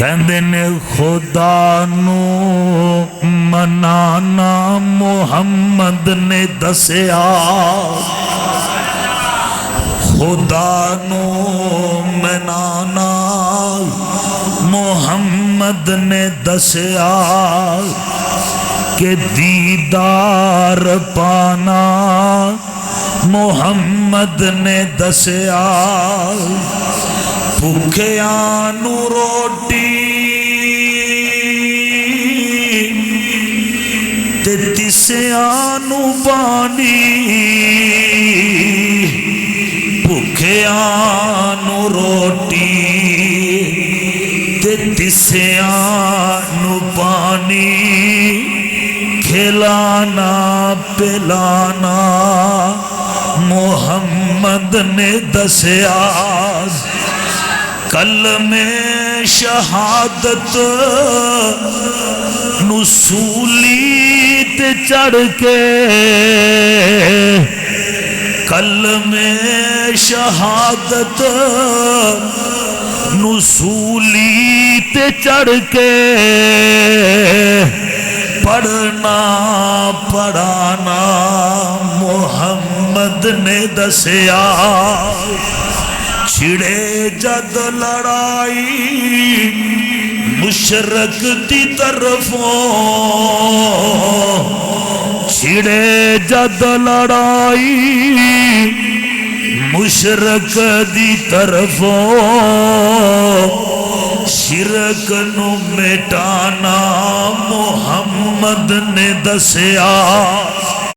کہندے نے خدا نو منانا محمد نے دسیا، خدا نو منانا محمد نے دسیا، کہ دیدار پانا محمد نے دسیا، بھوکیاں نو روٹی تے تسیاں نو پانی، بھوکیاں نو روٹی تے تسیاں نو پانی، کھلانا پلانا محمد نے دسیا، کلمِ شہادت نصولی تے چڑھ کے، کلمِ شہادت نصولی تے چڑھ کے، پڑھنا پڑھانا محمد نے دسیا، چھڑے جد لڑائی مشرق دی طرفوں، چھڑے جد لڑائی مشرق دی طرفوں، شرک نو مٹانا محمد نے دسیا،